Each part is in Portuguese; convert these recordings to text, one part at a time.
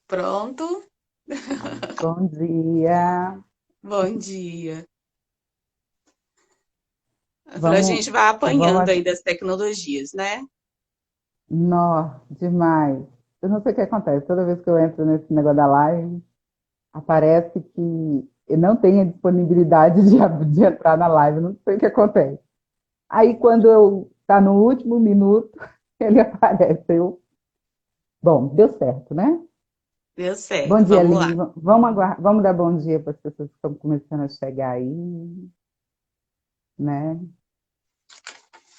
Pronto? Bom dia. Bom dia. A gente Vamos, vai apanhando vamos, aí das tecnologias, né? nó, demais. Eu não sei o que acontece. Toda vez que eu entro nesse negócio da live, aparece que eu não tenho a disponibilidade de entrar na live. Não sei o que acontece. Aí, quando eu tá no último minuto, ele aparece. Bom, deu certo, né? Deu Bom certo, dia, vamos lá. Aline. Vamos dar bom dia para as pessoas que estão começando a chegar aí, né?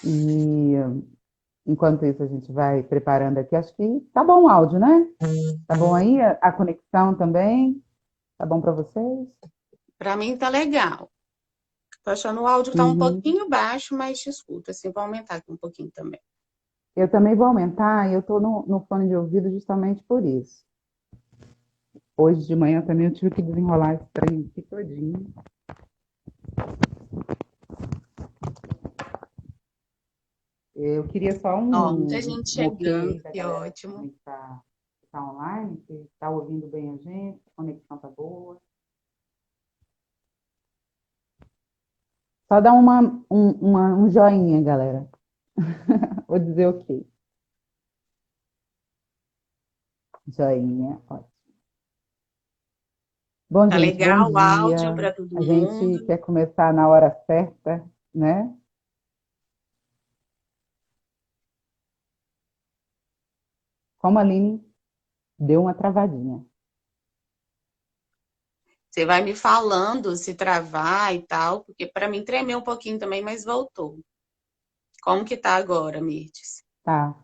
E enquanto isso, a gente vai preparando aqui. Acho que tá bom o áudio, né? Tá bom aí? A conexão também? Tá bom para vocês? Para mim tá legal. Tô achando o áudio tá um Uhum. pouquinho baixo, mas te escuto, assim, vou aumentar aqui um pouquinho também. Eu também vou aumentar, e eu estou no fone de ouvido justamente por isso. Hoje de manhã também eu tive que desenrolar esse trem aqui todinho. Eu queria só Ó, muita um, gente um ok chegando, aí da que galera ótimo. como é que tá online, que está ouvindo bem a gente, a conexão tá boa. Só dá um joinha, galera. Vou dizer ok. Joinha, ó. Bom, Tá gente, bom legal o áudio dia. para todo A gente mundo. quer começar na hora certa, né? Como a Aline deu uma travadinha. Você vai me falando se travar e tal, porque para mim tremeu um pouquinho também, mas voltou. Como que tá agora, Mirtes? Tá.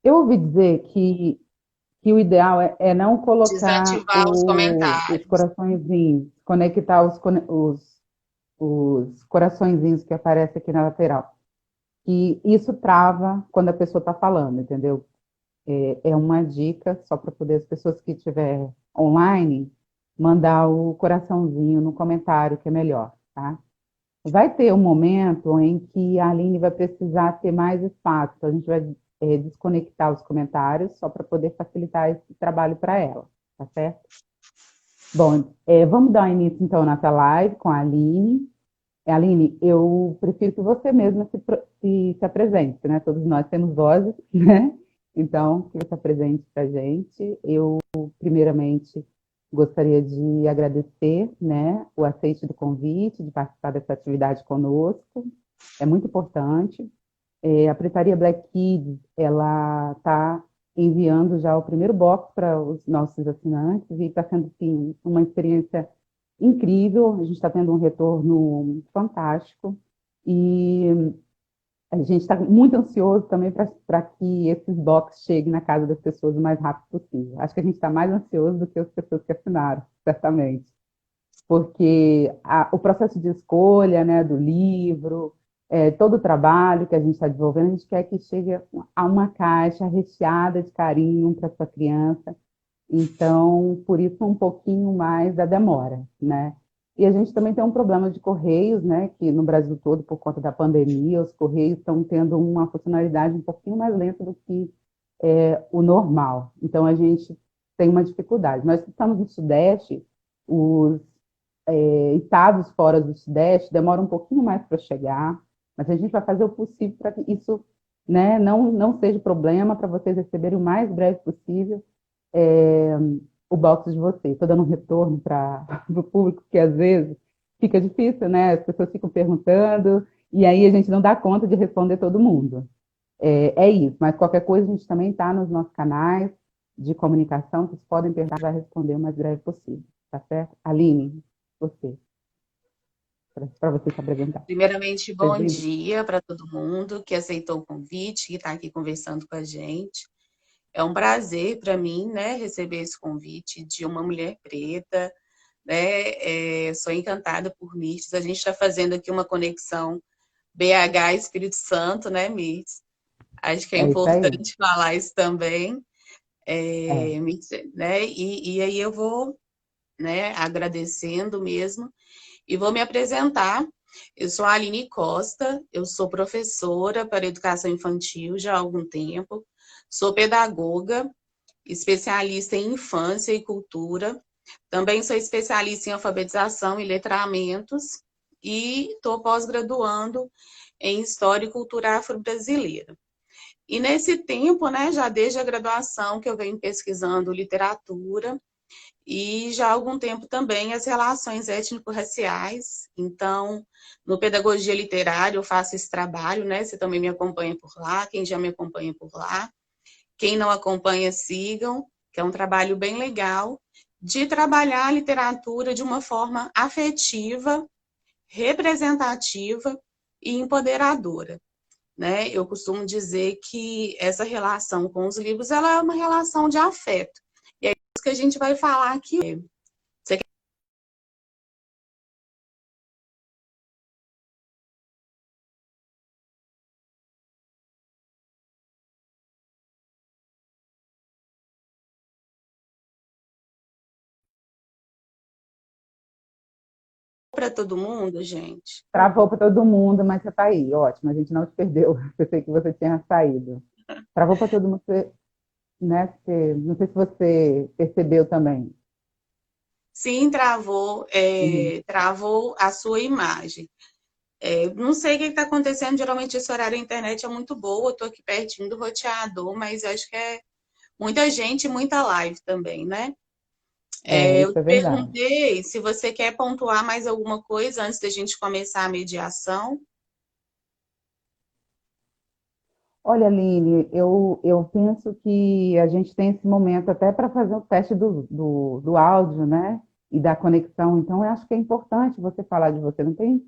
Eu ouvi dizer que o ideal é não colocar Desativar os os comentários. coraçõezinhos, conectar os coraçõezinhos que aparecem aqui na lateral. E isso trava quando a pessoa está falando, entendeu? É uma dica só para poder as pessoas que estiver online mandar o coraçãozinho no comentário, que é melhor, tá? Vai ter um momento em que a Aline vai precisar ter mais espaço, então a gente vai desconectar os comentários só para poder facilitar esse trabalho para ela, tá certo? Bom, vamos dar início então nessa live com a Aline. Aline, eu prefiro que você mesma se apresente, né? Todos nós temos vozes, né? Então, que você apresente para a gente. Eu, primeiramente, gostaria de agradecer, né, o aceite do convite, de participar dessa atividade conosco. É muito importante. A Pretaria Black Kids, ela está enviando já o primeiro box para os nossos assinantes e está sendo, sim, uma experiência incrível. A gente está tendo um retorno fantástico e a gente está muito ansioso também para que esses box cheguem na casa das pessoas o mais rápido possível. Acho que a gente está mais ansioso do que as pessoas que assinaram, certamente, porque o processo de escolha, né, do livro, todo o trabalho que a gente está desenvolvendo, a gente quer que chegue a uma caixa recheada de carinho para sua criança. Então, por isso um pouquinho mais da demora, né? E a gente também tem um problema de correios, né? Que no Brasil todo, por conta da pandemia, os correios estão tendo uma funcionalidade um pouquinho mais lenta do que o normal. Então, a gente tem uma dificuldade. Nós que estamos no Sudeste, os estados fora do Sudeste demoram um pouquinho mais para chegar, mas a gente vai fazer o possível para que isso, né, não seja problema, para vocês receberem o mais breve possível é, o box de vocês. Estou dando um retorno para o público, que às vezes fica difícil, né? As pessoas ficam perguntando, e aí a gente não dá conta de responder todo mundo. É isso, mas qualquer coisa a gente também está nos nossos canais de comunicação, que vocês podem perguntar, vai responder o mais breve possível, tá certo? Aline, você, para você se apresentar. Primeiramente, bom Bem-vindo. dia para todo mundo que aceitou o convite, que está aqui conversando com a gente. É um prazer para mim, né, receber esse convite de uma mulher preta, né? Sou encantada por Mirtes. A gente está fazendo aqui uma conexão BH Espírito Santo, né, Mirtes? Acho que é É isso aí. importante falar isso também, É, né? E aí eu vou, né, agradecendo mesmo e vou me apresentar. Eu sou a Aline Costa, eu sou professora para educação infantil já há algum tempo, sou pedagoga especialista em infância e cultura. Também sou especialista em alfabetização e letramentos e estou pós-graduando em História e Cultura Afro-Brasileira. E nesse tempo, né, já desde a graduação que eu venho pesquisando literatura e já há algum tempo também as relações étnico-raciais. Então, no Pedagogia Literária eu faço esse trabalho, né? Você também me acompanha por lá, quem já me acompanha por lá. Quem não acompanha, sigam, que é um trabalho bem legal de trabalhar a literatura de uma forma afetiva, representativa e empoderadora. Né? Eu costumo dizer que essa relação com os livros ela é uma relação de afeto. E é isso que a gente vai falar aqui. Você quer para todo mundo, gente? Travou para todo mundo, mas você está aí, ótimo, a gente não te perdeu. Pensei que você tinha saído. Travou para todo mundo, né? Não sei se você percebeu também. Sim, travou, Uhum. travou a sua imagem. Não sei o que está acontecendo, geralmente esse horário da internet é muito boa, estou aqui pertinho do roteador, mas acho que é muita gente e muita live também, né? É, Eu isso te é verdade. perguntei se você quer pontuar mais alguma coisa antes da gente começar a mediação. Olha, Aline, eu penso que a gente tem esse momento até para fazer o teste do áudio, né? E da conexão. Então, eu acho que é importante você falar de você. Não tem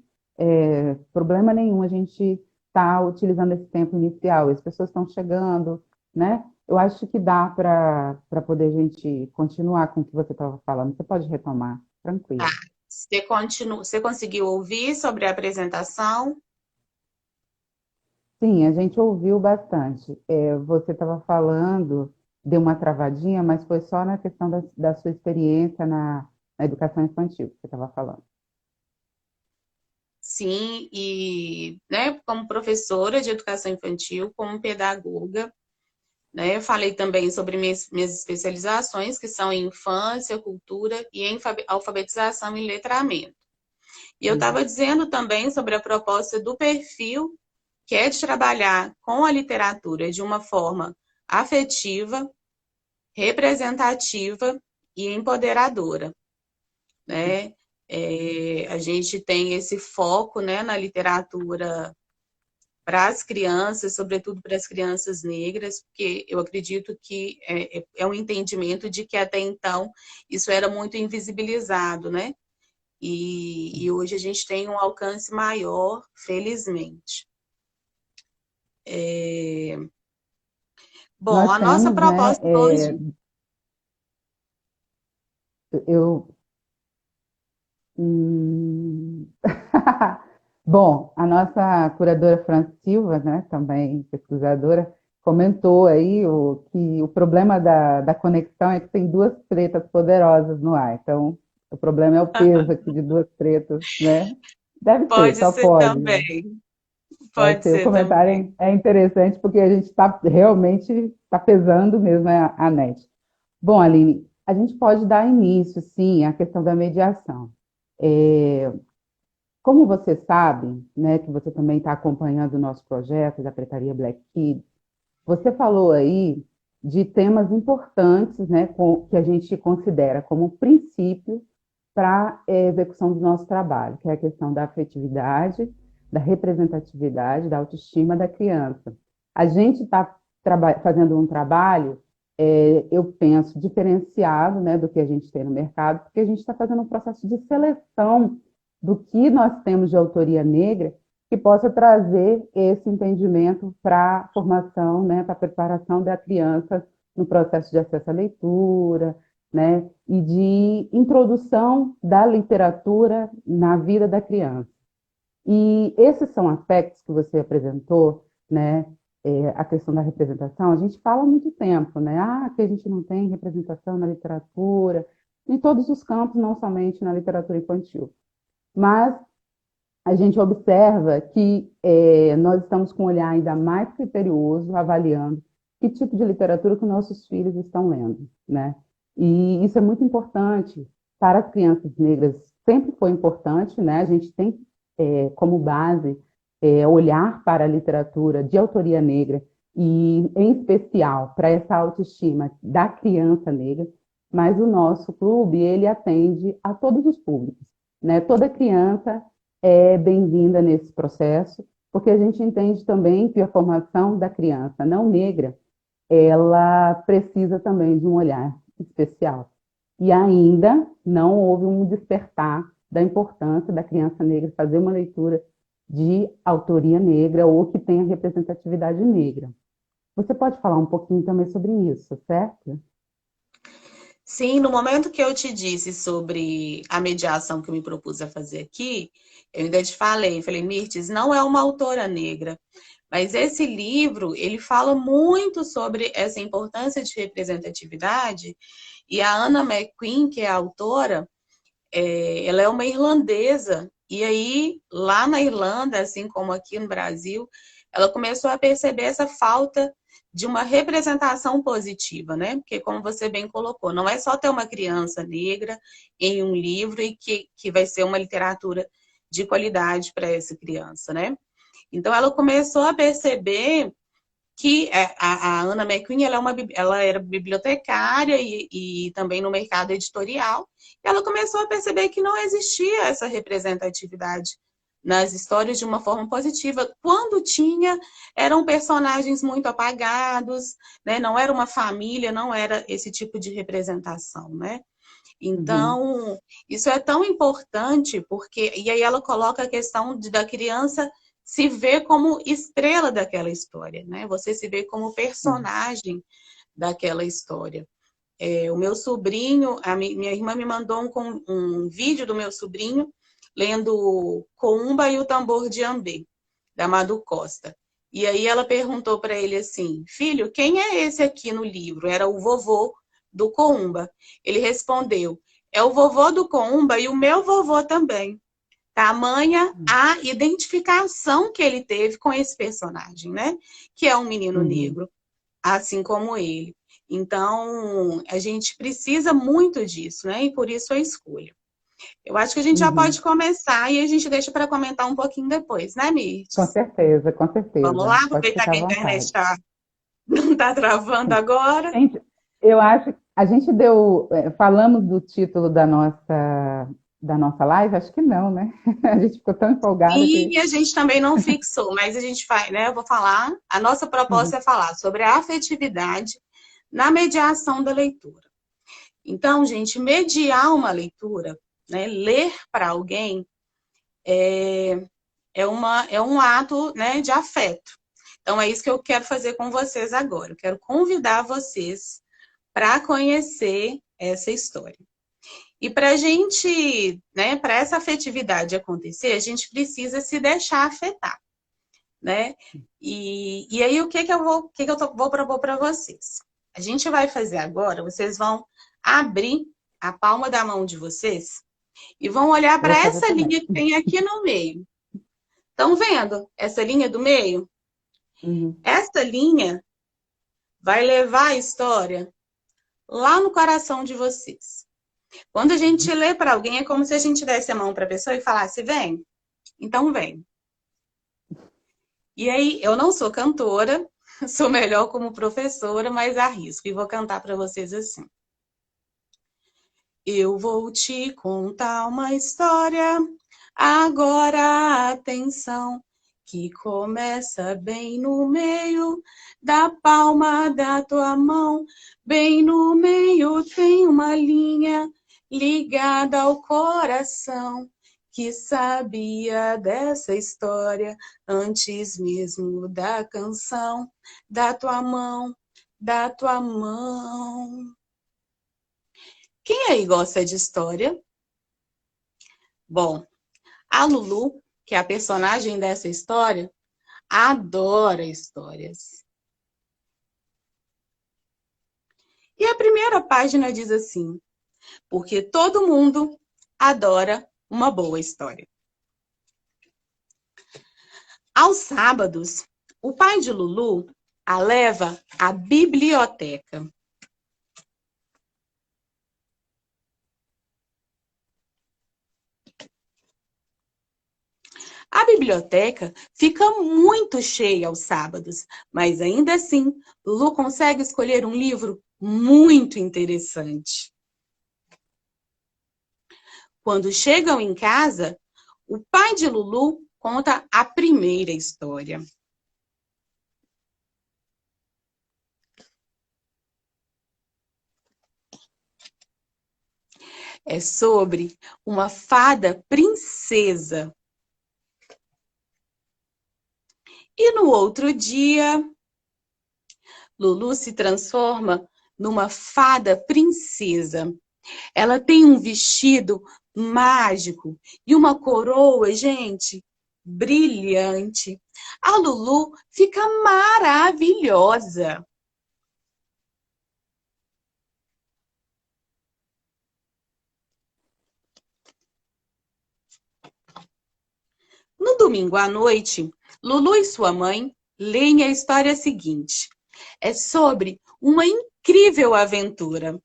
problema nenhum a gente estar utilizando esse tempo inicial. As pessoas estão chegando, né? Eu acho que dá para poder a gente continuar com o que você estava falando. Você pode retomar, Tá. tranquilo. Você conseguiu ouvir sobre a apresentação? Sim, a gente ouviu bastante. Você estava falando, deu uma travadinha, mas foi só na questão da sua experiência na educação infantil que você estava falando. Sim, e né, como professora de educação infantil, como pedagoga, né, eu falei também sobre minhas especializações, que são em infância, cultura e em alfabetização e letramento. E eu Uhum. estava dizendo também sobre a proposta do perfil, que é de trabalhar com a literatura de uma forma afetiva, representativa e empoderadora, né? A gente tem esse foco, né, na literatura para as crianças, sobretudo para as crianças negras, porque eu acredito que é um entendimento de que até então isso era muito invisibilizado, né? E hoje a gente tem um alcance maior, felizmente. É, Bom, Nós a nossa temos, né? proposta hoje. Eu, hum, Bom, a nossa curadora Fran Silva, né, também pesquisadora, comentou aí que o problema da conexão é que tem duas pretas poderosas no ar. Então, o problema é o peso aqui de duas pretas, né? Deve ser, Pode só ser pode, né? também. Pode Pode ser. O ser também. comentário é interessante porque a gente está realmente está pesando mesmo a net. Bom, Aline, a gente pode dar início, sim, à questão da mediação. É, Como você sabe, né, que você também está acompanhando o nosso projeto da Pretaria Black Kids, você falou aí de temas importantes, né, que a gente considera como princípio para a execução do nosso trabalho, que é a questão da afetividade, da representatividade, da autoestima da criança. A gente está fazendo um trabalho, eu penso, diferenciado, né, do que a gente tem no mercado, porque a gente está fazendo um processo de seleção do que nós temos de autoria negra que possa trazer esse entendimento para a formação, né, para a preparação da criança no processo de acesso à leitura, né, e de introdução da literatura na vida da criança. E esses são aspectos que você apresentou, né, a questão da representação. A gente fala há muito tempo, né, que a gente não tem representação na literatura, em todos os campos, não somente na literatura infantil. Mas a gente observa que nós estamos com um olhar ainda mais criterioso, avaliando que tipo de literatura que nossos filhos estão lendo, né? E isso é muito importante para as crianças negras, sempre foi importante, né? A gente tem como base olhar para a literatura de autoria negra e, em especial, para essa autoestima da criança negra, mas o nosso clube, ele atende a todos os públicos, né? Toda criança é bem-vinda nesse processo, porque a gente entende também que a formação da criança não negra, ela precisa também de um olhar especial. E ainda não houve um despertar da importância da criança negra fazer uma leitura de autoria negra ou que tenha representatividade negra. Você pode falar um pouquinho também sobre isso, certo? Sim, no momento que eu te disse sobre a mediação que eu me propus a fazer aqui, eu ainda te falei, Mirtes, não é uma autora negra, mas esse livro, ele fala muito sobre essa importância de representatividade, e a Anna McQueen, que é a autora, ela é uma irlandesa, e aí, lá na Irlanda, assim como aqui no Brasil, ela começou a perceber essa falta de uma representação positiva, né? Porque, como você bem colocou, não é só ter uma criança negra em um livro e que vai ser uma literatura de qualidade para essa criança, né? Então, ela começou a perceber que a Anna McQueen ela era bibliotecária e também no mercado editorial. E ela começou a perceber que não existia essa representatividade nas histórias de uma forma positiva. Quando tinha, eram personagens muito apagados, né? Não era uma família, não era esse tipo de representação, né? Uhum, Então, isso é tão importante porque e aí ela coloca a questão da criança se ver como estrela daquela história, né? Você se vê como sim. personagem daquela história. O meu sobrinho, minha irmã me mandou um vídeo do meu sobrinho lendo Coumba e o Tambor de Ambê, da Madu Costa. E aí ela perguntou para ele assim, filho, quem é esse aqui no livro? Era o vovô do Coumba. Ele respondeu, é o vovô do Coumba e o meu vovô também. Tamanha a identificação que ele teve com esse personagem, né? Que é um menino Uhum, negro, assim como ele. Então, a gente precisa muito disso, né? E por isso a escolha. Eu acho que a gente já uhum. pode começar e a gente deixa para comentar um pouquinho depois, né, Com Mirtes? certeza, com Vamos certeza. lá, Pode aproveitar ficar que à a internet vontade. não está travando agora. Gente, eu acho que a gente deu, falamos do título da nossa live? Acho que não, né? A gente ficou tão empolgada que. E a gente também não fixou, mas a gente vai, né? Eu vou falar. A nossa proposta Uhum, é falar sobre a afetividade na mediação da leitura. Então, gente, mediar uma leitura, né? Ler para alguém é um ato, né, de afeto. Então, é isso que eu quero fazer com vocês agora. Eu quero convidar vocês para conhecer essa história. E para a gente, né, para essa afetividade acontecer, a gente precisa se deixar afetar, né? E aí, vou propor para vocês? A gente vai fazer agora, vocês vão abrir a palma da mão de vocês e vão olhar eu para vou fazer essa também. linha que tem aqui no meio. Estão vendo essa linha do meio? Uhum, Essa linha vai levar a história lá no coração de vocês. Quando a gente lê para alguém, é como se a gente desse a mão para a pessoa e falasse: vem, então vem. E aí, eu não sou cantora, sou melhor como professora, mas arrisco e vou cantar para vocês assim. Eu vou te contar uma história, agora atenção, que começa bem no meio da palma da tua mão. Bem no meio tem uma linha ligada ao coração, que sabia dessa história antes mesmo da canção, da tua mão, da tua mão. Quem aí gosta de história? Bom, a Lulu, que é a personagem dessa história, adora histórias. E a primeira página diz assim: porque todo mundo adora uma boa história. Aos sábados, o pai de Lulu a leva à biblioteca. A biblioteca fica muito cheia aos sábados, mas ainda assim, Lulu consegue escolher um livro muito interessante. Quando chegam em casa, o pai de Lulu conta a primeira história. É sobre uma fada princesa. E no outro dia, Lulu se transforma numa fada princesa. Ela tem um vestido mágico e uma coroa, gente, brilhante. A Lulu fica maravilhosa. No domingo à noite, Lulu e sua mãe leem a história seguinte. É sobre uma incrível aventura.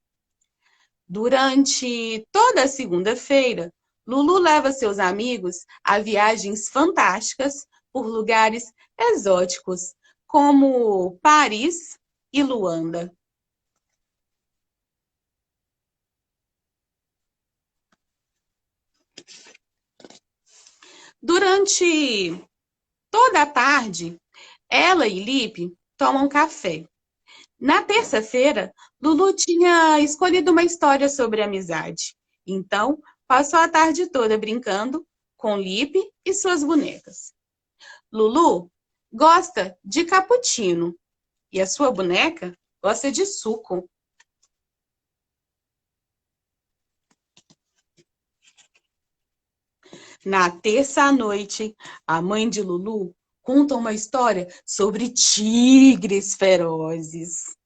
Durante toda a segunda-feira, Lulu leva seus amigos a viagens fantásticas por lugares exóticos, como Paris e Luanda. Durante toda a tarde, ela e Lipe tomam café. Na terça-feira, Lulu tinha escolhido uma história sobre amizade. Então, passou a tarde toda brincando com Lipe e suas bonecas. Lulu gosta de cappuccino e a sua boneca gosta de suco. Na terça à noite, a mãe de Lulu conta uma história sobre tigres ferozes.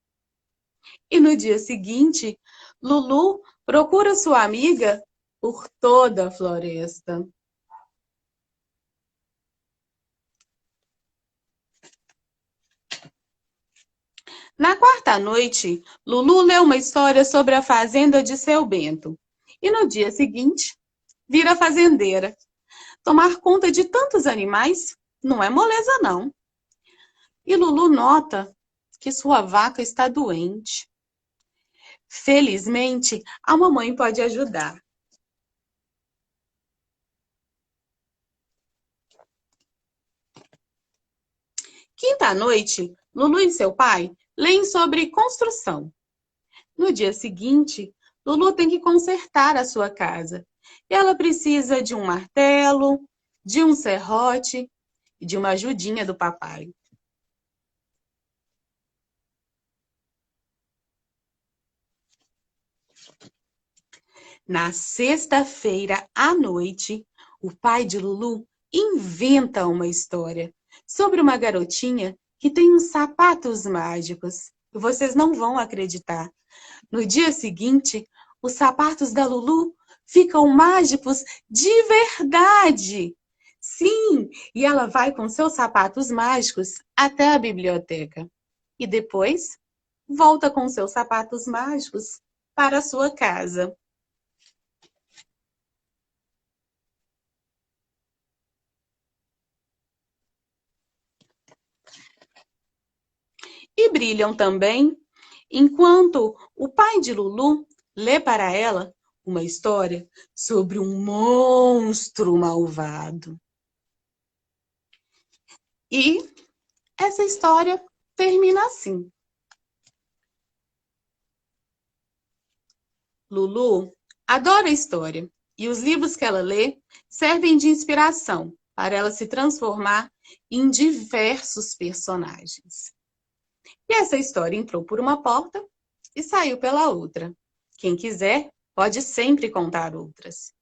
E no dia seguinte, Lulu procura sua amiga por toda a floresta. Na quarta noite, Lulu lê uma história sobre a fazenda de seu Bento. E no dia seguinte, vira fazendeira. Tomar conta de tantos animais não é moleza, não. E Lulu nota que sua vaca está doente. Felizmente, a mamãe pode ajudar. Quinta noite, Lulu e seu pai leem sobre construção. No dia seguinte, Lulu tem que consertar a sua casa. E ela precisa de um martelo, de um serrote e de uma ajudinha do papai. Na sexta-feira à noite, o pai de Lulu inventa uma história sobre uma garotinha que tem uns sapatos mágicos. Vocês não vão acreditar. No dia seguinte, os sapatos da Lulu ficam mágicos de verdade. Sim, e ela vai com seus sapatos mágicos até a biblioteca. E depois volta com seus sapatos mágicos para a sua casa. E brilham também, enquanto o pai de Lulu lê para ela uma história sobre um monstro malvado. E essa história termina assim. Lulu adora a história e os livros que ela lê servem de inspiração para ela se transformar em diversos personagens. E essa história entrou por uma porta e saiu pela outra. Quem quiser pode sempre contar outras.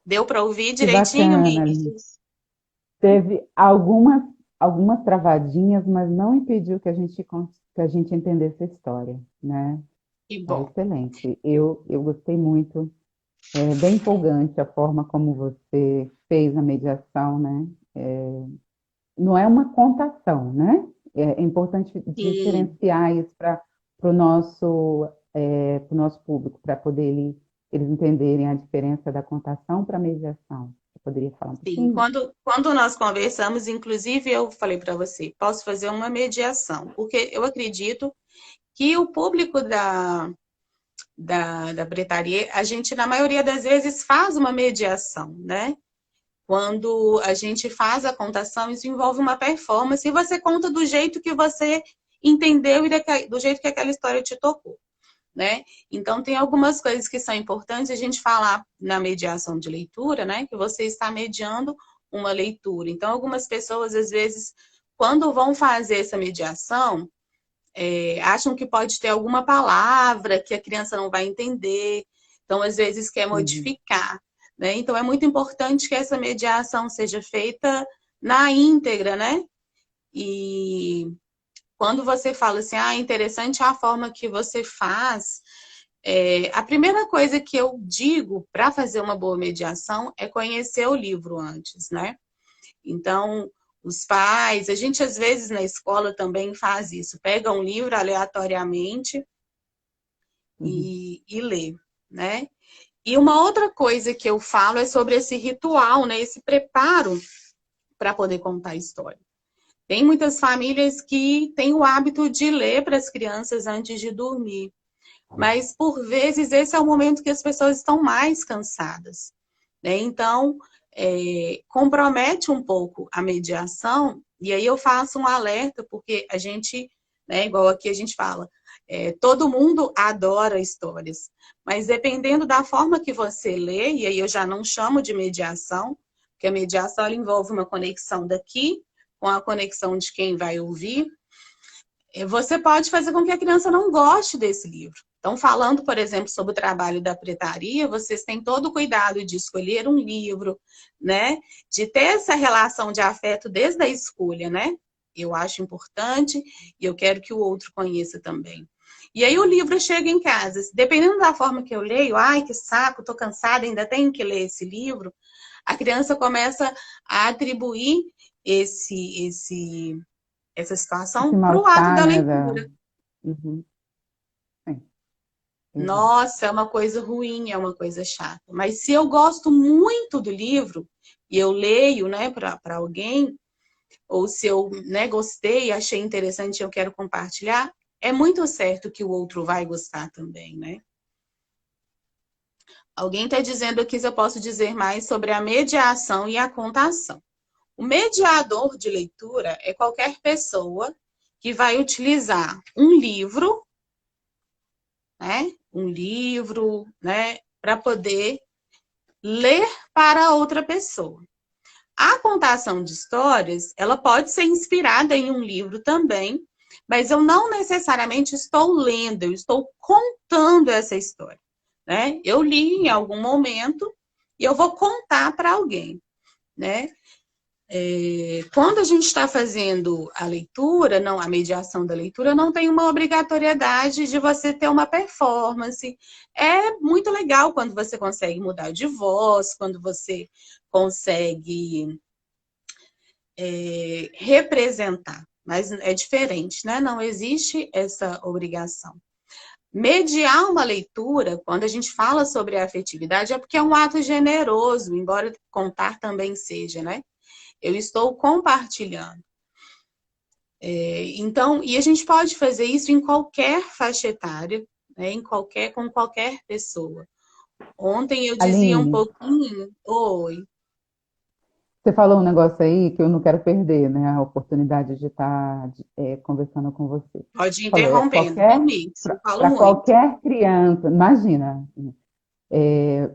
Deu para ouvir Que direitinho, bacana, Alice. Vinícius? Teve algumas travadinhas, mas não impediu que a gente entendesse a história, né? Que É bom. excelente. Eu gostei muito. É bem empolgante a forma como você fez a mediação, né? Não é uma contação, né? É importante Sim, diferenciar isso para pro nosso público, para poder eles entenderem a diferença da contação para a mediação. Você poderia falar um sim. pouquinho? Quando nós conversamos, inclusive eu falei para você, posso fazer uma mediação, porque eu acredito que o público da pretaria, a gente, na maioria das vezes, faz uma mediação, né? Quando a gente faz a contação, isso envolve uma performance e você conta do jeito que você entendeu e do jeito que aquela história te tocou, né? Então, tem algumas coisas que são importantes a gente falar na mediação de leitura, né? Que você está mediando uma leitura. Então, algumas pessoas, às vezes, quando vão fazer essa mediação, acham que pode ter alguma palavra que a criança não vai entender, então às vezes quer Uhum, modificar, né? Então é muito importante que essa mediação seja feita na íntegra, né? E quando você fala assim, interessante a forma que você faz, a primeira coisa que eu digo para fazer uma boa mediação é conhecer o livro antes, né? Então, os pais, a gente às vezes na escola também faz isso, pega um livro aleatoriamente uhum, e lê, né? E uma outra coisa que eu falo é sobre esse ritual, né? Esse preparo para poder contar a história. Tem muitas famílias que têm o hábito de ler para as crianças antes de dormir, mas por vezes esse é o momento que as pessoas estão mais cansadas, né? Então, compromete um pouco a mediação, e aí eu faço um alerta, porque a gente, né, igual aqui a gente fala, todo mundo adora histórias, mas dependendo da forma que você lê, e aí eu já não chamo de mediação, porque a mediação ela envolve uma conexão daqui com a conexão de quem vai ouvir, você pode fazer com que a criança não goste desse livro. Então, falando, por exemplo, sobre o trabalho da pretaria, vocês têm todo o cuidado de escolher um livro, né? De ter essa relação de afeto desde a escolha, né? Eu acho importante e eu quero que o outro conheça também. E aí o livro chega em casa. Dependendo da forma que eu leio, ai, que saco, tô cansada, ainda tenho que ler esse livro. A criança começa a atribuir essa esse situação para o ato mal-estar, da né, leitura. uhum, sim, exato. Nossa, é uma coisa ruim, é uma coisa chata. Mas se eu gosto muito do livro e eu leio, né, para alguém, ou se eu, né, gostei, achei interessante e eu quero compartilhar, é muito certo que o outro vai gostar também, né? Alguém está dizendo aqui se eu posso dizer mais sobre a mediação e a contação. O mediador de leitura é qualquer pessoa que vai utilizar um livro, né? Um livro, né? Para poder ler para outra pessoa. A contação de histórias, ela pode ser inspirada em um livro também, mas eu não necessariamente estou lendo, eu estou contando essa história, né? Eu li em algum momento e eu vou contar para alguém, né? Quando a gente está fazendo a leitura, não, a mediação da leitura, não tem uma obrigatoriedade de você ter uma performance. É muito legal quando você consegue mudar de voz, quando você consegue representar, mas é diferente, né? Não existe essa obrigação. Mediar uma leitura, quando a gente fala sobre a afetividade, é porque é um ato generoso, embora contar também seja, né? Eu estou compartilhando. Então, e a gente pode fazer isso em qualquer faixa etária, né, com qualquer pessoa. Ontem eu dizia um Aline, pouquinho, oi, você falou um negócio aí que eu não quero perder, né? A oportunidade de estar conversando com você. pode ir Falou, interrompendo, permite, eu falo para muito. qualquer criança, imagina,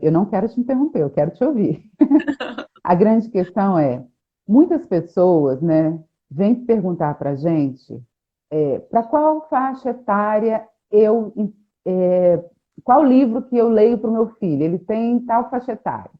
eu não quero te interromper, eu quero te ouvir. A grande questão é, muitas pessoas, né, vêm perguntar para a gente para qual faixa etária é, qual livro que eu leio para o meu filho? Ele tem tal faixa etária.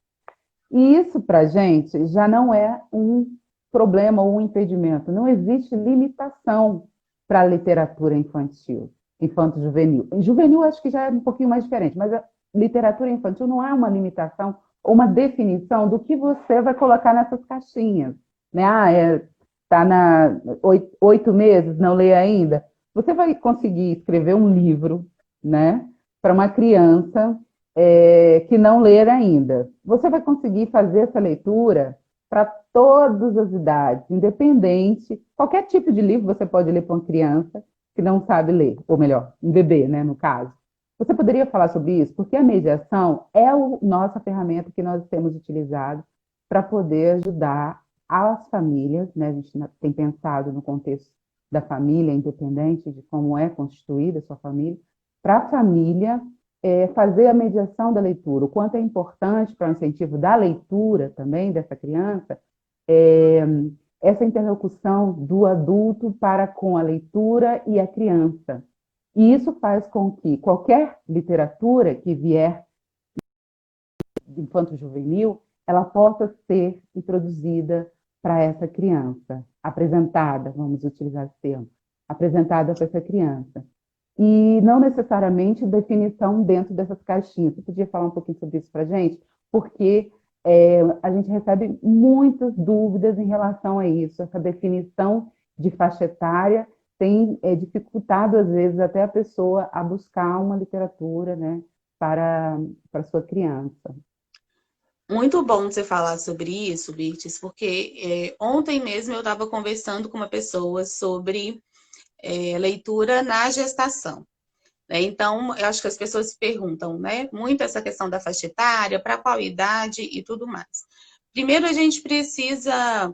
E isso, para a gente, já não é um problema ou um impedimento. Não existe limitação para a literatura infantil, infanto-juvenil. Juvenil acho que já é um pouquinho mais diferente, mas a literatura infantil não há uma limitação uma definição do que você vai colocar nessas caixinhas. Né? Tá na 8 meses, não lê ainda. Você vai conseguir escrever um livro, né, para uma criança que não ler ainda. Você vai conseguir fazer essa leitura para todas as idades, independente, qualquer tipo de livro você pode ler para uma criança que não sabe ler, ou melhor, um bebê, né, no caso. Você poderia falar sobre isso? Porque a mediação é a nossa ferramenta que nós temos utilizado para poder ajudar as famílias, né? A gente tem pensado no contexto da família, independente de como é constituída a sua família, para a família fazer a mediação da leitura, o quanto é importante para o incentivo da leitura também dessa criança, é, essa interlocução do adulto para com a leitura e a criança. E isso faz com que qualquer literatura que vier infanto-juvenil, ela possa ser introduzida para essa criança, apresentada, vamos utilizar esse termo, apresentada para essa criança. E não necessariamente definição dentro dessas caixinhas. Você podia falar um pouquinho sobre isso para a gente? Porque a gente recebe muitas dúvidas em relação a isso. Essa definição de faixa etária tem dificultado, às vezes, até a pessoa a buscar uma literatura, né, para sua criança. Muito bom você falar sobre isso, Birtes, porque ontem mesmo eu estava conversando com uma pessoa sobre leitura na gestação. Né? Então, eu acho que as pessoas se perguntam, né, muito essa questão da faixa etária, para qual idade e tudo mais. Primeiro, a gente precisa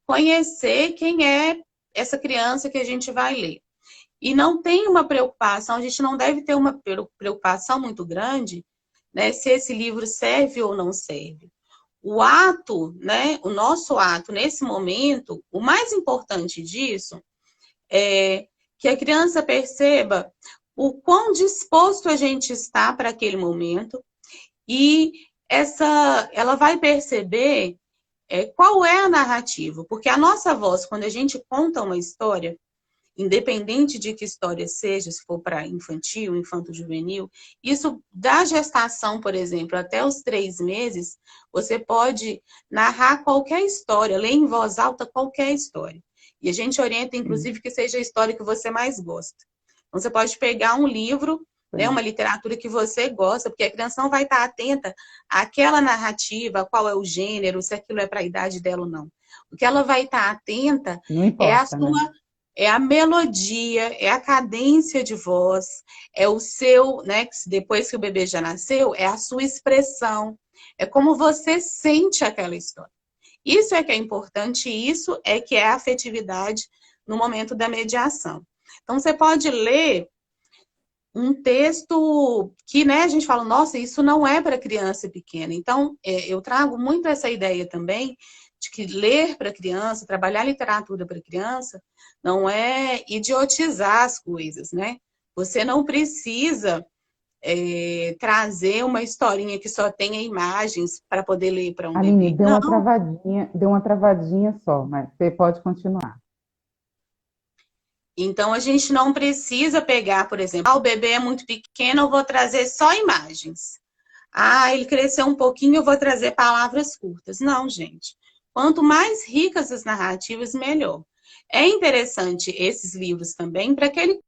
conhecer quem é essa criança que a gente vai ler. E não tem uma preocupação, a gente não deve ter uma preocupação muito grande, né, se esse livro serve ou não serve. O ato, né, o nosso ato nesse momento, o mais importante disso é que a criança perceba o quão disposto a gente está para aquele momento e ela vai perceber qual é a narrativa, porque a nossa voz, quando a gente conta uma história, independente de que história seja, se for para infantil, infanto-juvenil, isso da gestação, por exemplo, até os 3 meses, você pode narrar qualquer história, ler em voz alta qualquer história. E a gente orienta, inclusive, que seja a história que você mais gosta. Então, você pode pegar um livro, né, uma literatura que você gosta, porque a criança não vai estar atenta àquela narrativa, qual é o gênero, se aquilo é para a idade dela ou não. O que ela vai estar atenta Não é a importa, né? sua é a melodia, é a cadência de voz, é o seu, né, depois que o bebê já nasceu, é a sua expressão, é como você sente aquela história. Isso é que é importante, isso é que é a afetividade no momento da mediação. Então, você pode ler um texto que, né, a gente fala, nossa, isso não é para criança pequena. Então, eu trago muito essa ideia também de que ler para criança, trabalhar literatura para criança, não é idiotizar as coisas, né? Você não precisa trazer uma historinha que só tenha imagens para poder ler para um Aline, bebê. Não. deu uma travadinha só, mas você pode continuar. Então, a gente não precisa pegar, por exemplo, o bebê é muito pequeno, eu vou trazer só imagens. Ele cresceu um pouquinho, eu vou trazer palavras curtas. Não, gente. Quanto mais ricas as narrativas, melhor. É interessante esses livros também para aquele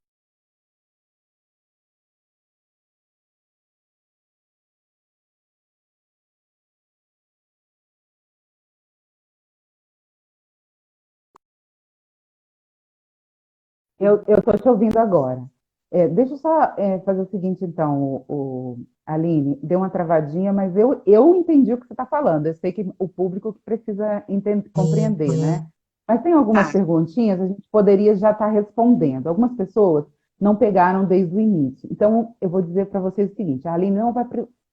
Eu estou te ouvindo agora. Deixa eu só fazer o seguinte, então, Aline, deu uma travadinha, mas eu entendi o que você está falando. Eu sei que o público que precisa entender, compreender, né? Mas tem algumas tá. perguntinhas, a gente poderia já estar respondendo. Algumas pessoas não pegaram desde o início. Então, eu vou dizer para vocês o seguinte: a Aline não vai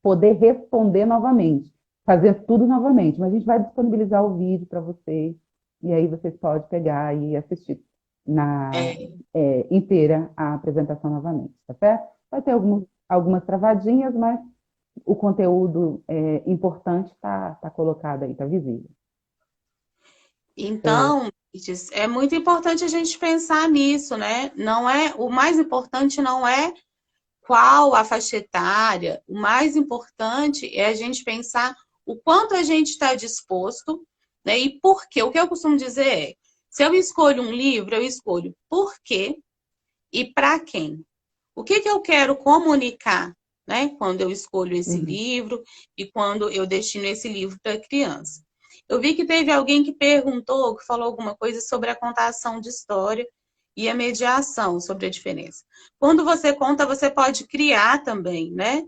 poder responder novamente, fazer tudo novamente, mas a gente vai disponibilizar o vídeo para vocês, e aí vocês podem pegar e assistir na É, inteira a apresentação novamente, tá certo? Vai ter algumas travadinhas, mas o conteúdo importante está colocado aí, está visível. É, então, é muito importante a gente pensar nisso, né? Não é, o mais importante não é qual a faixa etária, o mais importante é a gente pensar o quanto a gente está disposto, né? E por quê? O que eu costumo dizer é, se eu escolho um livro, eu escolho por quê e para quem. O que eu quero comunicar, né? Quando eu escolho esse Uhum. livro e quando eu destino esse livro para a criança. Eu vi que teve alguém que perguntou, que falou alguma coisa sobre a contação de história e a mediação, sobre a diferença. Quando você conta, você pode criar também, né?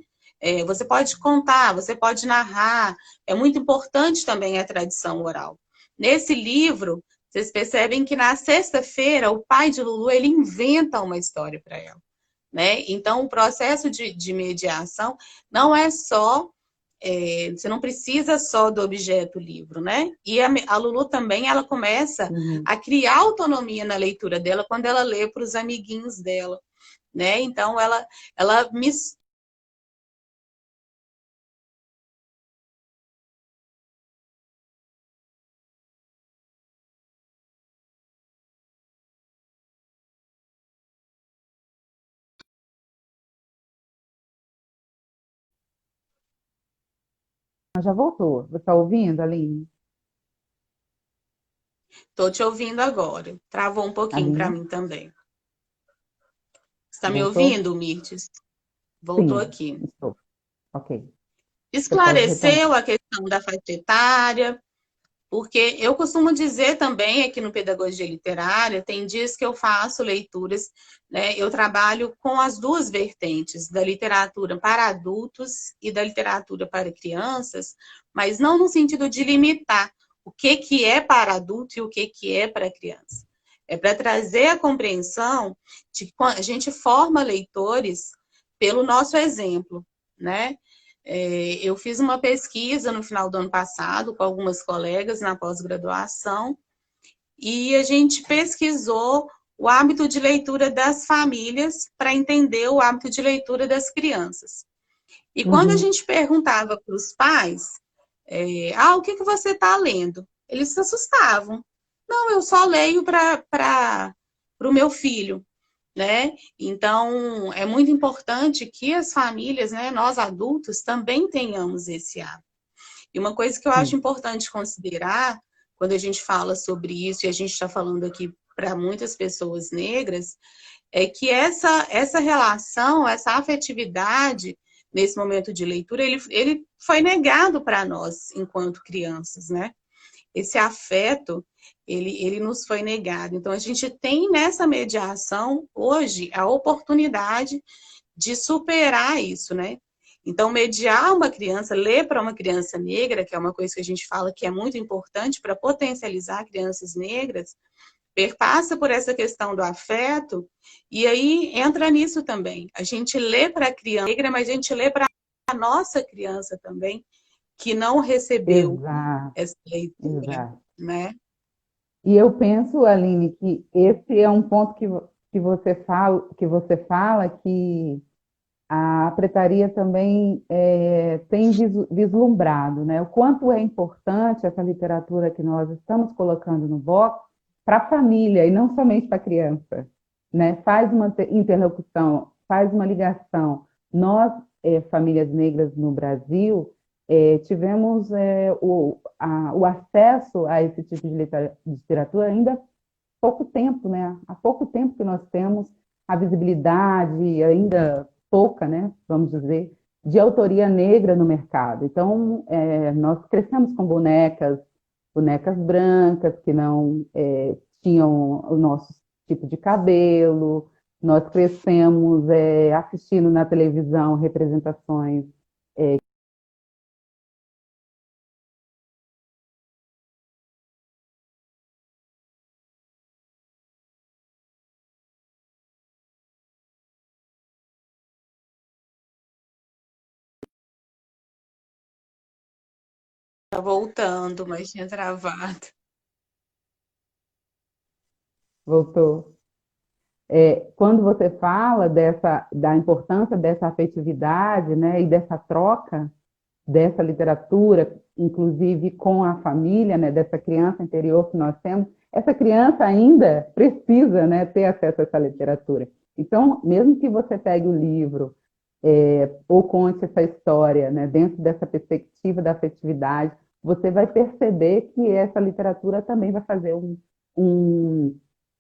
Você pode contar, você pode narrar. É muito importante também a tradição oral. Nesse livro, vocês percebem que na sexta-feira, o pai de Lulu, ele inventa uma história para ela. Né? Então, o processo de mediação não é só, você não precisa só do objeto livro, né? E a Lulu também, ela começa Uhum. a criar autonomia na leitura dela quando ela lê para os amiguinhos dela, né? Então, ela Já voltou. Você está ouvindo, Aline? Estou te ouvindo agora. Travou um pouquinho para Aline? mim também. Está me Voltou? ouvindo, Mirtes? Voltou Sim, aqui. estou. Ok. Você pode retomar. Esclareceu a questão da faixa etária, porque eu costumo dizer também aqui no Pedagogia Literária, tem dias que eu faço leituras, né? Eu trabalho com as duas vertentes, da literatura para adultos e da literatura para crianças, mas não no sentido de limitar o que é para adulto e o que é para criança. É para trazer a compreensão de que a gente forma leitores pelo nosso exemplo, né? Eu fiz uma pesquisa no final do ano passado com algumas colegas na pós-graduação e a gente pesquisou o hábito de leitura das famílias para entender o hábito de leitura das crianças. E quando a Uhum. gente perguntava para os pais, o que você está lendo? Eles se assustavam. Não, eu só leio para o meu filho, né? Então, é muito importante que as famílias, né, nós adultos, também tenhamos esse hábito. E uma coisa que eu acho Sim. importante considerar, quando a gente fala sobre isso, e a gente está falando aqui para muitas pessoas negras, é que essa relação, essa afetividade, nesse momento de leitura, ele foi negado para nós, enquanto crianças, né? Esse afeto, ele nos foi negado. Então, a gente tem nessa mediação, hoje, a oportunidade de superar isso, né? Então, mediar uma criança, ler para uma criança negra, que é uma coisa que a gente fala que é muito importante para potencializar crianças negras, perpassa por essa questão do afeto, e aí entra nisso também. A gente lê para a criança negra, mas a gente lê para a nossa criança também, que não recebeu Exato, essa leitura, exato. né? E eu penso, Aline, que esse é um ponto que você fala que a pretaria também tem vislumbrado, né? O quanto é importante essa literatura que nós estamos colocando no box para a família e não somente para a criança, né? Faz uma interlocução, faz uma ligação. Nós, famílias negras no Brasil, tivemos o acesso a esse tipo de literatura ainda há pouco tempo, né? Há pouco tempo que nós temos a visibilidade ainda pouca, né? Vamos dizer, de autoria negra no mercado. Então, nós crescemos com bonecas brancas que não tinham o nosso tipo de cabelo. Nós crescemos assistindo na televisão representações Tá voltando, mas tinha travado. voltou. Quando você fala da importância dessa afetividade, né, e dessa troca dessa literatura, inclusive com a família, né, dessa criança interior que nós temos, essa criança ainda precisa, né, ter acesso a essa literatura. Então, mesmo que você pegue o livro ou conte essa história, né, dentro dessa perspectiva da afetividade, você vai perceber que essa literatura também vai fazer um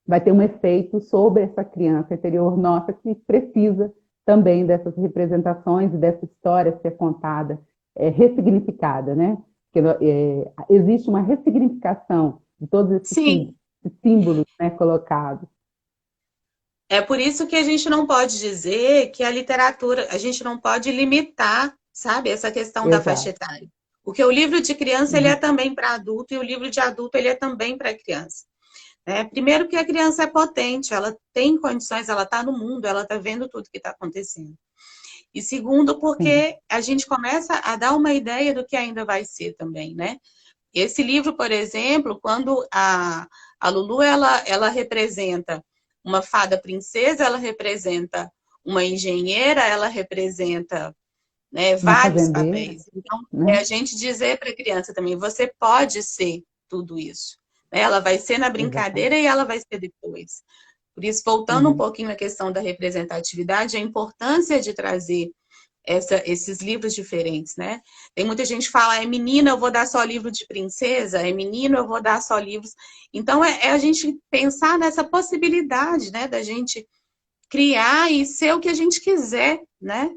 vai ter um efeito sobre essa criança interior nossa que precisa também dessas representações e dessa história ser contada, ressignificada, né? Porque, existe uma ressignificação de todos esses Sim, símbolos, né, colocados. é por isso que a gente não pode dizer que a literatura, a gente não pode limitar, sabe, essa questão da faixa Exato. etária. Porque o livro de criança ele é Uhum. também para adulto e o livro de adulto ele é também para criança. Né? Primeiro que a criança é potente, ela tem condições, ela está no mundo, ela está vendo tudo que está acontecendo. E segundo, Sim. porque a gente começa a dar uma ideia do que ainda vai ser também, né? Esse livro, por exemplo, quando a Lulu ela representa uma fada princesa, ela representa uma engenheira, ela representa, né, Uma vários fazendeira, papéis. Então, é né? a gente dizer para a criança também, você pode ser tudo isso. Né? Ela vai ser na brincadeira Exatamente. e ela vai ser depois. Por isso, voltando um Uhum. pouquinho à questão da representatividade, a importância de trazer esses livros diferentes, né? Tem muita gente que fala, é menina, eu vou dar só livro de princesa, é menino, eu vou dar só livros. Então, é a gente pensar nessa possibilidade, né, da gente criar e ser o que a gente quiser, né?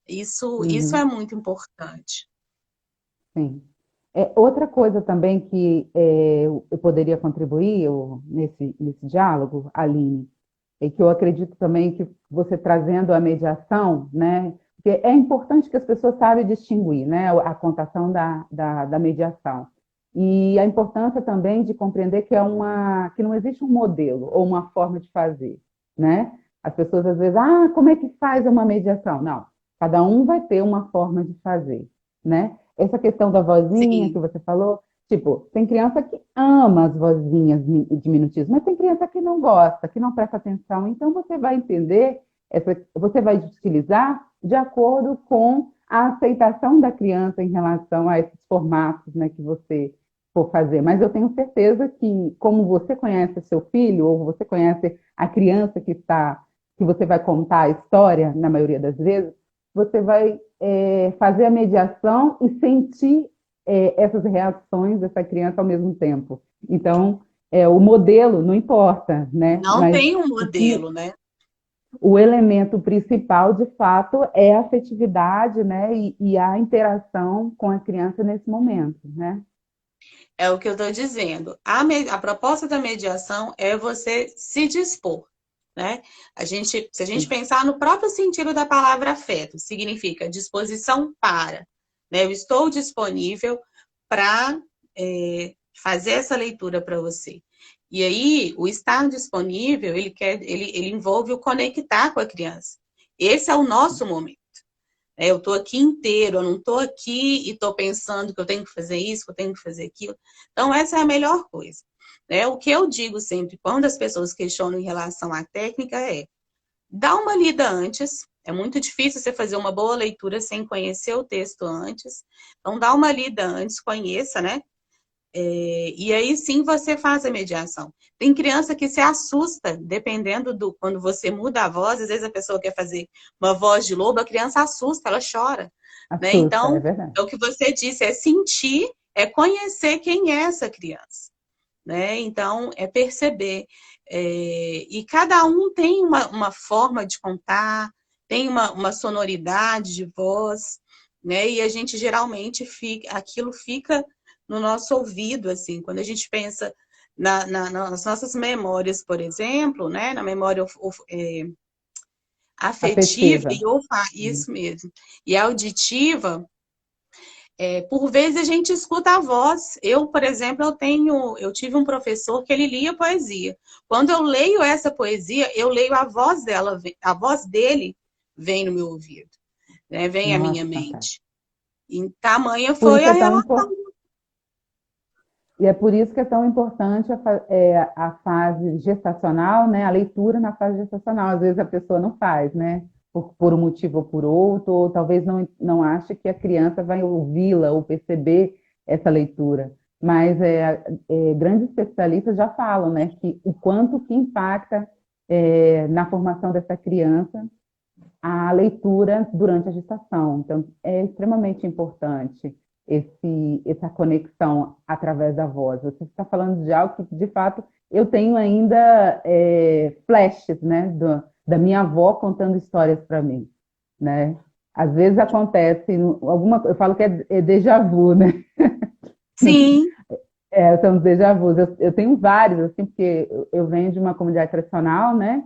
Isso é Uhum. muito importante. Sim. Outra coisa também que eu poderia contribuir nesse diálogo, Aline, é que eu acredito também que você trazendo a mediação, né, porque é importante que as pessoas saibam distinguir, né, a contação da mediação. E a importância também de compreender que não existe um modelo ou uma forma de fazer, né? As pessoas às vezes, como é que faz uma mediação? Não, cada um vai ter uma forma de fazer, né? Essa questão da vozinha que Sim, você falou, tipo, tem criança que ama as vozinhas diminutivas, mas tem criança que não gosta, que não presta atenção. Então, você vai entender, você vai utilizar de acordo com a aceitação da criança em relação a esses formatos, né, que você for fazer. Mas eu tenho certeza que, como você conhece seu filho, ou você conhece a criança que você vai contar a história, na maioria das vezes, você vai fazer a mediação e sentir essas reações dessa criança ao mesmo tempo. Então, o modelo não importa, né? não Mas tem um o que modelo, né? o elemento principal, de fato, é a afetividade, né? E a interação com a criança nesse momento, né? É o que eu estou dizendo. A proposta da mediação é você se dispor, né? Se a gente Sim. pensar no próprio sentido da palavra afeto, significa disposição para, né? Eu estou disponível para fazer essa leitura para você. E aí, o estar disponível, ele envolve o conectar com a criança. Esse é o nosso momento. Eu estou aqui inteiro, eu não estou aqui e estou pensando que eu tenho que fazer isso, que eu tenho que fazer aquilo. Então, essa é a melhor coisa. O que eu digo sempre, quando as pessoas questionam em relação à técnica, dá uma lida antes. É muito difícil você fazer uma boa leitura sem conhecer o texto antes. Então, dá uma lida antes, conheça, né? E aí sim você faz a mediação. Tem criança que se assusta, dependendo do. Quando você muda a voz, às vezes a pessoa quer fazer uma voz de lobo, a criança assusta, ela chora. Né? Assusta, é Então, verdade. é o que você disse, é sentir, é conhecer quem é essa criança. Né? Então, é perceber. E cada um tem uma forma de contar, tem uma sonoridade de voz, né? E a gente geralmente aquilo fica no nosso ouvido, assim, quando a gente pensa nas nossas memórias, por exemplo, né? Na memória afetiva Afetiva. e isso mesmo. E auditiva, por vezes a gente escuta a voz. Eu, por exemplo, eu tive um professor que ele lia poesia. Quando eu leio essa poesia, eu leio a voz dela, a voz dele vem no meu ouvido, né? Vem à Nossa, minha fantástico. mente. E tamanha Por foi isso a é tão relação. importante. E é por isso que é tão importante a fase gestacional, né? A leitura na fase gestacional. Às vezes a pessoa não faz, né? Por um motivo ou por outro, ou talvez não ache que a criança vai ouvi-la ou perceber essa leitura. Mas grandes especialistas já falam, né? Que o quanto que impacta na formação dessa criança a leitura durante a gestação. Então, é extremamente importante essa conexão através da voz. Você está falando de algo que, de fato, eu tenho ainda flashes, né, da minha avó contando histórias para mim, né? Às vezes acontece alguma, eu falo que é déjà vu, né? Sim, São os déjà vus. Eu tenho vários, assim, porque eu venho de uma comunidade tradicional, né?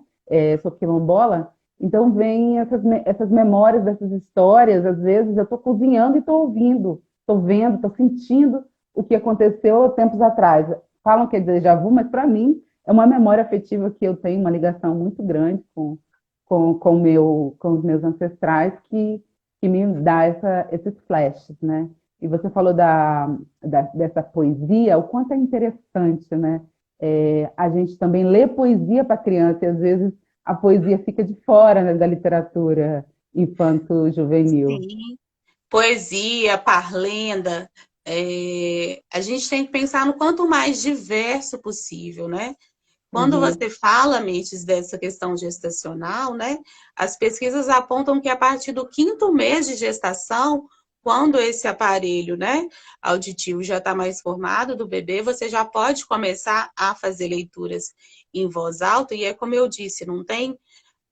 Sou quilombola, então vem essas memórias dessas histórias. Às vezes eu estou cozinhando e estou ouvindo, estou vendo, estou sentindo o que aconteceu tempos atrás. Falam que é déjà vu, mas para mim é uma memória afetiva que eu tenho, uma ligação muito grande com os meus ancestrais que me dá esses flashes, né? E você falou dessa poesia, o quanto é interessante, né? A gente também lê poesia para criança e às vezes a poesia fica de fora, né, da literatura infanto-juvenil. sim. Poesia, parlenda, a gente tem que pensar no quanto mais diverso possível, né? Quando Uhum, você fala, Mirtes, dessa questão gestacional, né? As pesquisas apontam que a partir do quinto mês de gestação, quando esse aparelho, né, auditivo já está mais formado do bebê, você já pode começar a fazer leituras em voz alta, e é como eu disse,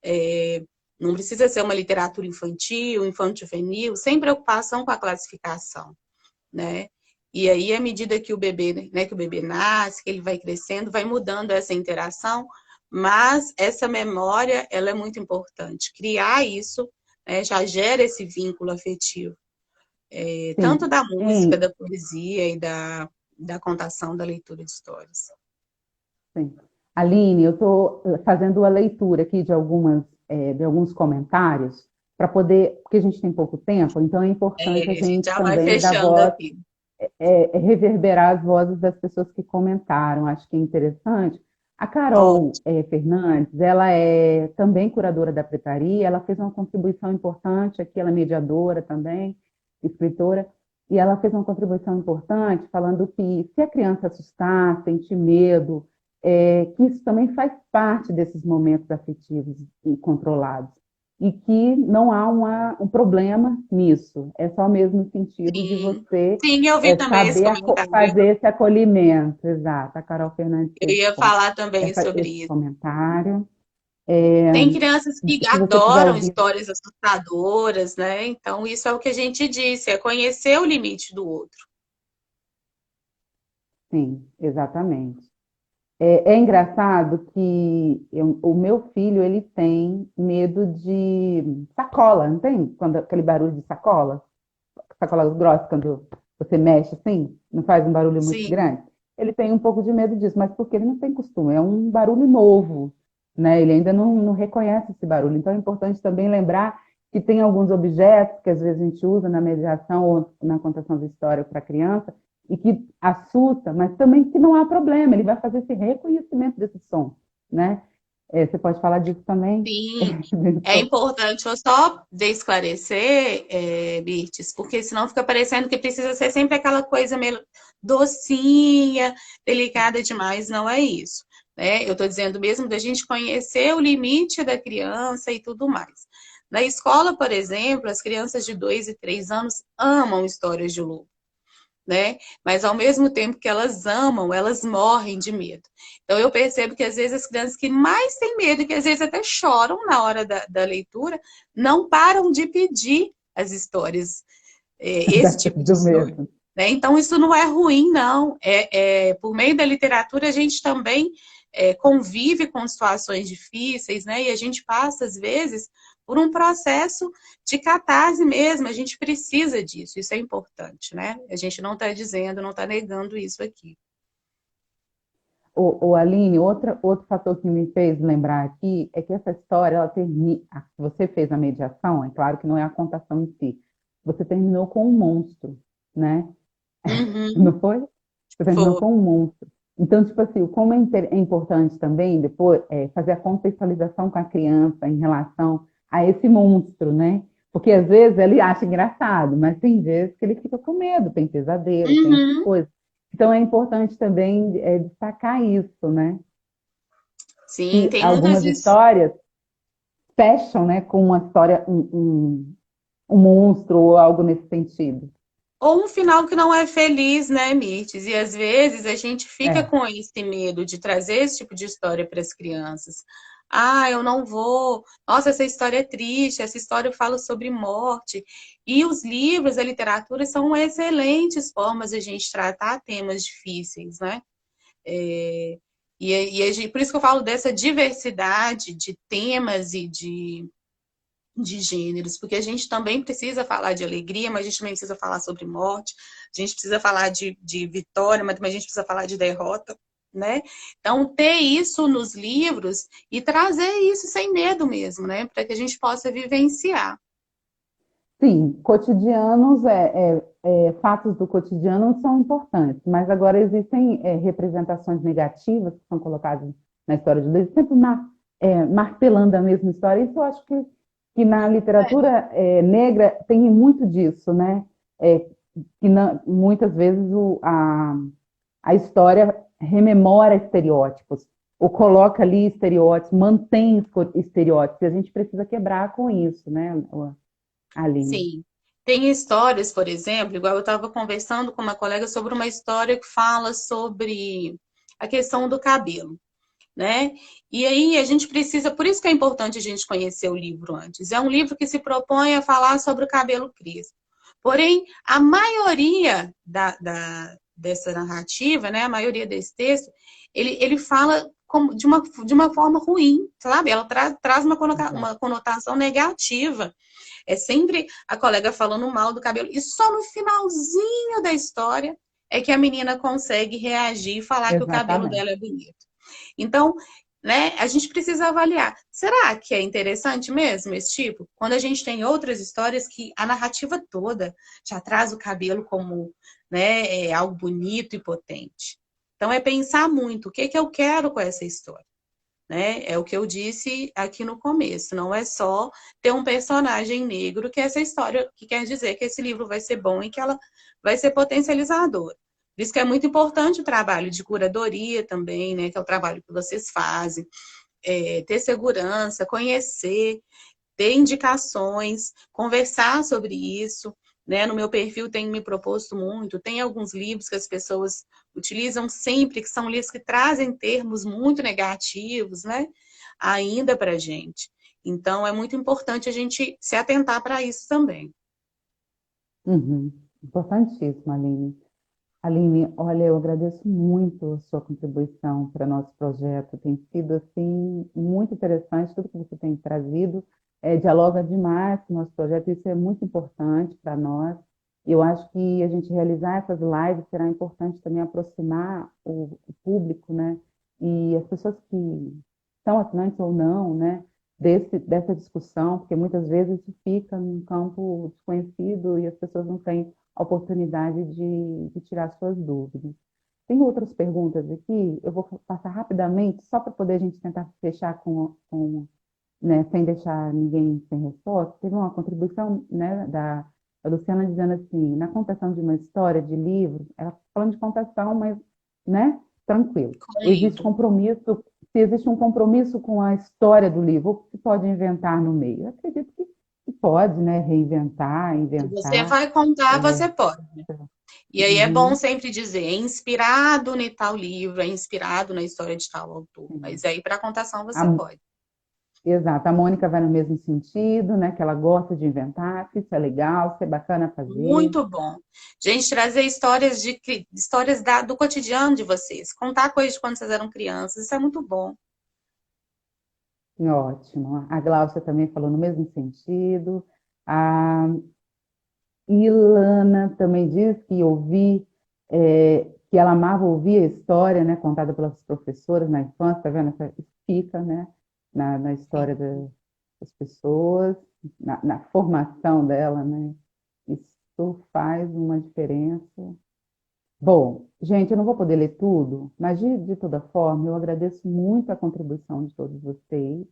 é, não precisa ser uma literatura infantil, infanto-juvenil, sem preocupação com a classificação, né? E aí, à medida que o bebê, né, que o bebê nasce, que ele vai crescendo, vai mudando essa interação, mas essa memória, ela é muito importante. Criar isso, né, já gera esse vínculo afetivo, tanto sim. da música, da poesia e da contação, da leitura de histórias. Sim. Aline, eu estou fazendo a leitura aqui de alguns comentários para poder, porque a gente tem pouco tempo, então é importante a A gente gente já vai também dar fechando voz, aqui. reverberar as vozes das pessoas que comentaram. Acho que é interessante. A Carol Ótimo. Fernandes, ela é também curadora da Pretaria, ela fez uma contribuição importante aqui, ela é mediadora também, escritora, e ela fez uma contribuição importante falando que se a criança assustar, sentir medo, que isso também faz parte desses momentos afetivos e controlados. E que não há um problema nisso, é só mesmo no sentido de Sim. você Sim, eu vi também esse saber comentário. fazer esse acolhimento. Exato, a Carol Fernandes Eu fez ia falar também sobre esse isso. comentário. Tem crianças que Se você estiver adoram ouvindo, histórias assustadoras, né? Então, isso é o que a gente disse, é conhecer o limite do outro. sim, exatamente. É engraçado que o meu filho ele tem medo de sacola, não tem? Quando aquele barulho de sacola, sacola grossa, quando você mexe assim, não faz um barulho muito Sim, grande. Ele tem um pouco de medo disso, mas porque ele não tem costume, é um barulho novo, né? Ele ainda não reconhece esse barulho. Então é importante também lembrar que tem alguns objetos que às vezes a gente usa na mediação ou na contação de história para a criança e que assusta, mas também que não há problema, ele vai fazer esse reconhecimento desse som, né? Você pode falar disso também? sim. É importante eu só de esclarecer, Birtes, porque senão fica parecendo que precisa ser sempre aquela coisa meio docinha, delicada demais. Não é isso, né? Eu estou dizendo mesmo da gente conhecer o limite da criança e tudo mais. Na escola, por exemplo, as crianças de 2 e 3 anos amam histórias de lobo, né? Mas ao mesmo tempo que elas amam, elas morrem de medo. Então eu percebo que às vezes as crianças que mais têm medo, que às vezes até choram na hora da leitura, não param de pedir as histórias, esse tipo de Do história. mesmo. Né? Então isso não é ruim, não. Por meio da literatura a gente também convive com situações difíceis, né? E a gente passa às vezes por um processo de catarse mesmo, a gente precisa disso, isso é importante, né? A gente não está dizendo, não está negando isso aqui. Aline, outro fator que me fez lembrar aqui é que essa história, ela termina. Você fez a mediação, é claro que não é a contação em si. Você terminou com um monstro, né? Uhum, Não foi? Você terminou foi. com um monstro. Então, tipo assim, como é importante também depois fazer a contextualização com a criança em relação a esse monstro, né? Porque às vezes ele acha engraçado, mas tem vezes que ele fica com medo, tem pesadelo, tem essas Uhum. coisas. Então é importante também destacar isso, né? Sim, Que tem muitas algumas histórias fecham, né, com uma história, um monstro ou algo nesse sentido. Ou um final que não é feliz, né, Mirtes? E às vezes a gente fica É, com esse medo de trazer esse tipo de história para as crianças. Ah, eu não vou. Nossa, essa história é triste, essa história fala sobre morte. E os livros, a literatura são excelentes formas de a gente tratar temas difíceis, né? É, por isso que eu falo dessa diversidade de temas e de gêneros, porque a gente também precisa falar de alegria, mas a gente também precisa falar sobre morte, a gente precisa falar de vitória, mas também a gente precisa falar de derrota, né? Então, ter isso nos livros e trazer isso sem medo mesmo, né? Para que a gente possa vivenciar. sim, cotidianos, fatos do cotidiano são importantes, mas agora existem representações negativas que são colocadas na história de Deus, sempre martelando a mesma história. Isso eu acho que na É. literatura negra tem muito disso, né? É, muitas vezes a história rememora estereótipos, ou coloca ali estereótipos, mantém estereótipos, e a gente precisa quebrar com isso, né, Aline? Sim. Tem histórias, por exemplo, igual eu estava conversando com uma colega sobre uma história que fala sobre a questão do cabelo, né? E aí a gente precisa, por isso que é importante a gente conhecer o livro antes. É um livro que se propõe a falar sobre o cabelo crespo. Porém, a maioria dessa narrativa, né, a maioria desse texto, ele fala de uma forma ruim, sabe? Ela traz uma Exato. conotação negativa. É sempre a colega falando mal do cabelo. E só no finalzinho da história é que a menina consegue reagir e falar que o cabelo Exatamente. dela é bonito. Então, né, a gente precisa avaliar. Será que é interessante mesmo esse tipo? Quando a gente tem outras histórias que a narrativa toda já traz o cabelo como, né, algo bonito e potente. Então é pensar muito o que que eu quero com essa história, né? É o que eu disse aqui no começo. Não é só ter um personagem negro que essa história que quer dizer que esse livro vai ser bom e que ela vai ser potencializadora. Por isso que é muito importante o trabalho de curadoria também, né? Que é o trabalho que vocês fazem, ter segurança, conhecer, ter indicações, conversar sobre isso. Né? No meu perfil tenho me proposto muito, tem alguns livros que as pessoas utilizam sempre, que são livros que trazem termos muito negativos, né? Ainda para a gente. Então, é muito importante a gente se atentar para isso também. Uhum. Importantíssimo, Aline. Aline, olha, eu agradeço muito a sua contribuição para nosso projeto. Tem sido, assim, muito interessante tudo que você tem trazido. Dialoga demais com o nosso projeto, isso é muito importante para nós. Eu acho que a gente realizar essas lives será importante também aproximar o público, né? E as pessoas que são assinantes ou não, né? Dessa discussão, porque muitas vezes isso fica num campo desconhecido e as pessoas não têm a oportunidade de tirar suas dúvidas. Tem outras perguntas aqui, eu vou passar rapidamente, só para poder a gente tentar fechar né, sem deixar ninguém sem resposta. Teve uma contribuição, né, da Luciana dizendo assim, na contação de uma história de livro, ela tá falando de contação, mas, né, tranquilo. Com o Existe livro. compromisso, se existe um compromisso com a história do livro, o que se pode inventar no meio? Eu acredito que pode, né, reinventar, Se você inventar. vai contar, É, você pode. E aí é bom uhum, sempre dizer, é inspirado em tal livro, é inspirado na história de tal autor. sim. Mas aí para contação A, você pode. exato, a Mônica vai no mesmo sentido, né, que ela gosta de inventar, que isso é legal, isso é bacana fazer. Muito bom. Gente, trazer histórias do cotidiano de vocês. Contar coisas de quando vocês eram crianças. Isso é muito bom. Ótimo. A Glaucia também falou no mesmo sentido. A Ilana também diz que que ela amava ouvir a história, né, contada pelas professoras na infância, tá vendo? Isso fica, né, na história das pessoas, na formação dela, né? Isso faz uma diferença. Bom, gente, eu não vou poder ler tudo, mas de toda forma, eu agradeço muito a contribuição de todos vocês.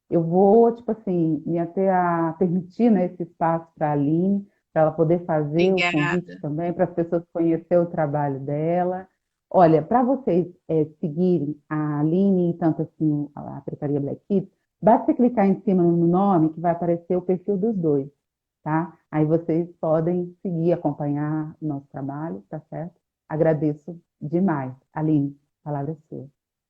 Eu vou, tipo assim, me até a permitir, né, esse espaço para a Aline, para ela poder fazer o convite Obrigada. também, para as pessoas conhecerem o trabalho dela. Olha, para vocês seguirem a Aline e tanto assim a Preparia Black Kids, Basta você clicar em cima no nome que vai aparecer o perfil dos dois, tá? Aí vocês podem seguir, acompanhar o nosso trabalho, tá certo? Agradeço demais. Aline, a palavra é sua.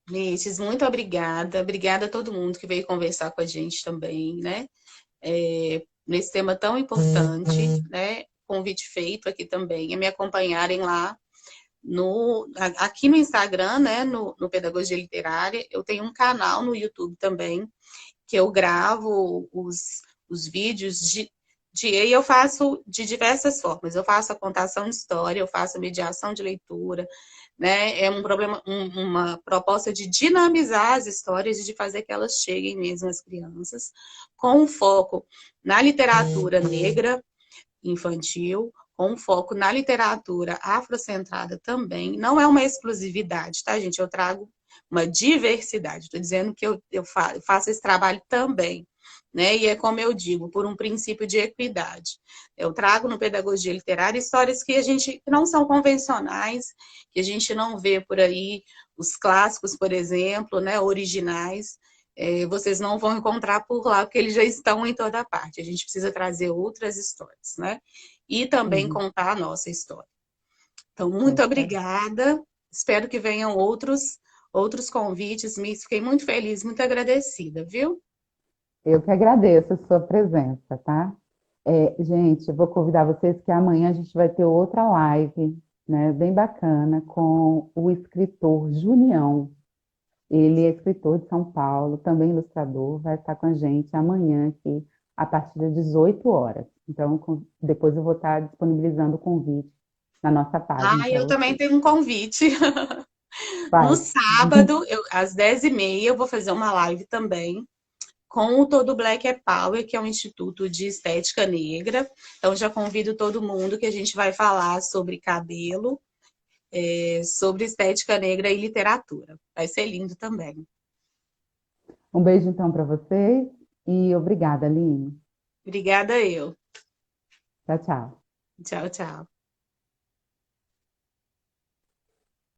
Lites, muito obrigada. Obrigada a todo mundo que veio conversar com a gente também, né? Nesse tema tão importante, né? Convite feito aqui também, é me acompanharem lá aqui no Instagram, né? No Pedagogia Literária. Eu tenho um canal no YouTube também, que eu gravo os vídeos e eu faço de diversas formas. Eu faço a contação de história, eu faço a mediação de leitura, né? É uma proposta de dinamizar as histórias e de fazer que elas cheguem mesmo às crianças, com um foco na literatura negra infantil, com um foco na literatura afrocentrada também. Não é uma exclusividade, tá, gente? Eu trago uma diversidade. Estou dizendo que eu faço esse trabalho também. Né? E é como eu digo, por um princípio de equidade. Eu trago no Pedagogia Literária histórias que não são convencionais, que a gente não vê por aí, os clássicos, por exemplo, né, originais, vocês não vão encontrar por lá, porque eles já estão em toda parte. A gente precisa trazer outras histórias, né? E também Uhum. contar a nossa história. Então, É muito isso aí. obrigada. Espero que venham outros convites. Fiquei muito feliz, muito agradecida, viu? Eu que agradeço a sua presença, tá? Gente, eu vou convidar vocês que amanhã a gente vai ter outra live, né, bem bacana, com o escritor Junião. Ele é escritor de São Paulo, também ilustrador, vai estar com a gente amanhã aqui, a partir das 18 horas. Então, depois eu vou estar disponibilizando o convite na nossa página para Eu também vocês. tenho um convite. No Vai. sábado, às 10h30, eu vou fazer uma live também com o Todo Black é Power, que é um instituto de estética negra. Então, já convido todo mundo que a gente vai falar sobre cabelo, sobre estética negra e literatura. Vai ser lindo também. Um beijo então para vocês e obrigada, Aline. Obrigada eu. Tchau, tchau. Tchau, tchau.